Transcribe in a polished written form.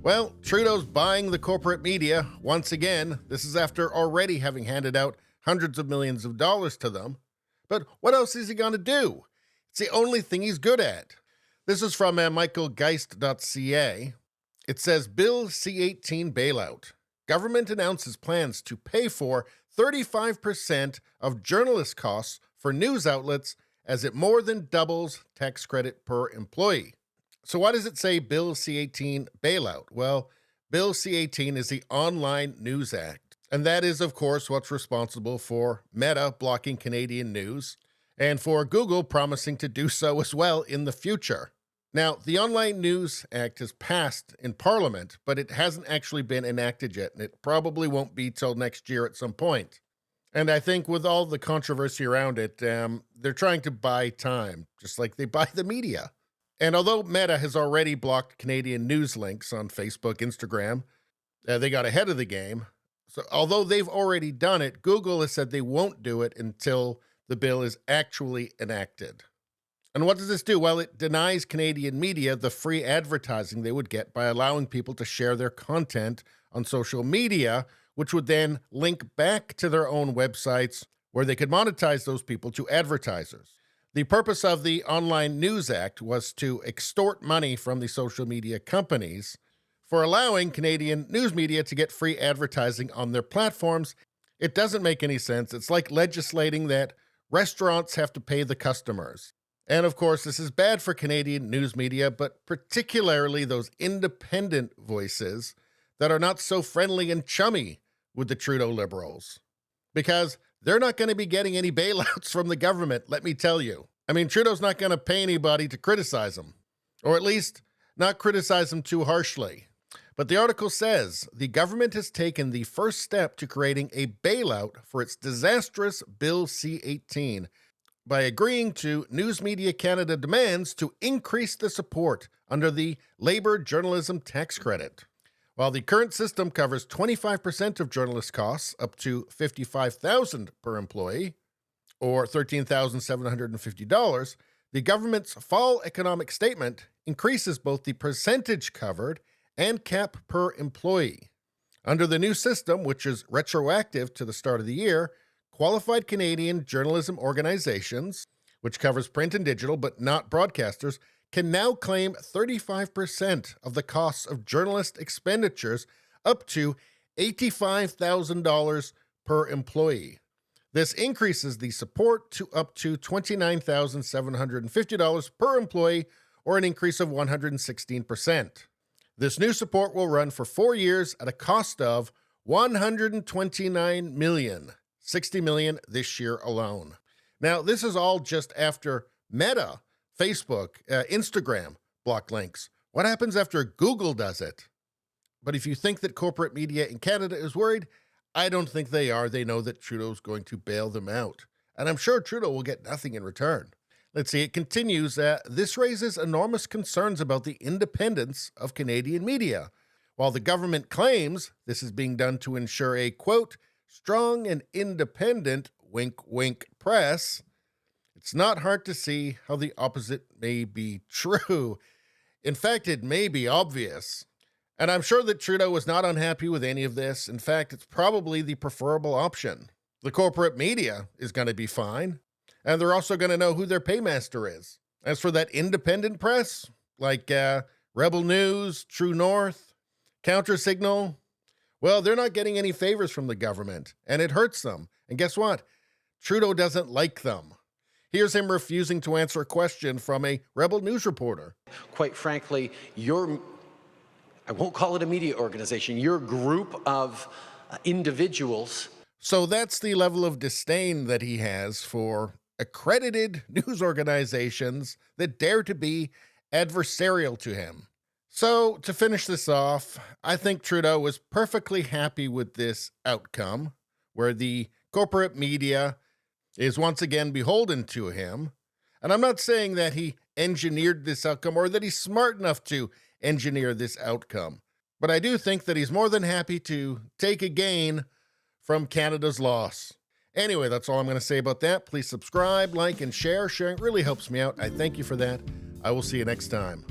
Well, Trudeau's buying the corporate media once again. This is after already having handed out hundreds of millions of dollars to them. But what else is he going to do? It's the only thing he's good at. This is from michaelgeist.ca. It says, Bill C-18 bailout. Government announces plans to pay for 35% of journalist costs for news outlets as it more than doubles tax credit per employee. So why does it say Bill C-18 bailout? Well, Bill C-18 is the Online News Act. And that is, of course, what's responsible for Meta blocking Canadian news and for Google promising to do so as well in the future. Now, the Online News Act has passed in Parliament, but it hasn't actually been enacted yet, and it probably won't be till next year at some point. And I think with all the controversy around it, they're trying to buy time, just like they buy the media. And although Meta has already blocked Canadian news links on Facebook, Instagram, they got ahead of the game. So although they've already done it, Google has said they won't do it until the bill is actually enacted. And what does this do? Well, it denies Canadian media the free advertising they would get by allowing people to share their content on social media, which would then link back to their own websites where they could monetize those people to advertisers. The purpose of the Online News Act was to extort money from the social media companies for allowing Canadian news media to get free advertising on their platforms. It doesn't make any sense. It's like legislating that restaurants have to pay the customers. And of course, this is bad for Canadian news media, but particularly those independent voices that are not so friendly and chummy with the Trudeau Liberals. Because they're not going to be getting any bailouts from the government, let me tell you. I mean, Trudeau's not going to pay anybody to criticize him, or at least not criticize him too harshly. But the article says the government has taken the first step to creating a bailout for its disastrous Bill C-18 by agreeing to News Media Canada demands to increase the support under the Labour Journalism Tax Credit. While the current system covers 25% of journalist costs up to $55,000 per employee, or $13,750, the government's fall economic statement increases both the percentage covered and cap per employee. Under the new system, which is retroactive to the start of the year, qualified Canadian journalism organizations, which covers print and digital but not broadcasters, can now claim 35% of the costs of journalist expenditures up to $85,000 per employee. This increases the support to up to $29,750 per employee, or an increase of 116%. This new support will run for 4 years at a cost of $129 million, $60 million this year alone. Now, this is all just after Meta, Facebook, Instagram block links. What happens after Google does it? But if you think that corporate media in Canada is worried, I don't think they are. They know that Trudeau's going to bail them out. And I'm sure Trudeau will get nothing in return. Let's see, it continues. This raises enormous concerns about the independence of Canadian media. While the government claims this is being done to ensure a, quote, strong and independent, wink, wink, press, it's not hard to see how the opposite may be true. In fact, it may be obvious. And I'm sure that Trudeau was not unhappy with any of this. In fact, it's probably the preferable option. The corporate media is going to be fine, and they're also going to know who their paymaster is. As for that independent press, like Rebel News, True North, Countersignal, well, they're not getting any favors from the government, and it hurts them. And guess what? Trudeau doesn't like them. Here's him refusing to answer a question from a Rebel News reporter. Quite frankly, I won't call it a media organization, your group of individuals. So that's the level of disdain that he has for accredited news organizations that dare to be adversarial to him. So to finish this off, I think Trudeau was perfectly happy with this outcome, where the corporate media is once again beholden to him. And I'm not saying that he engineered this outcome or that he's smart enough to engineer this outcome, but I do think that he's more than happy to take a gain from Canada's loss. Anyway, that's all I'm going to say about that. Please subscribe, like, and share. Sharing really helps me out. I thank you for that. I will see you next time.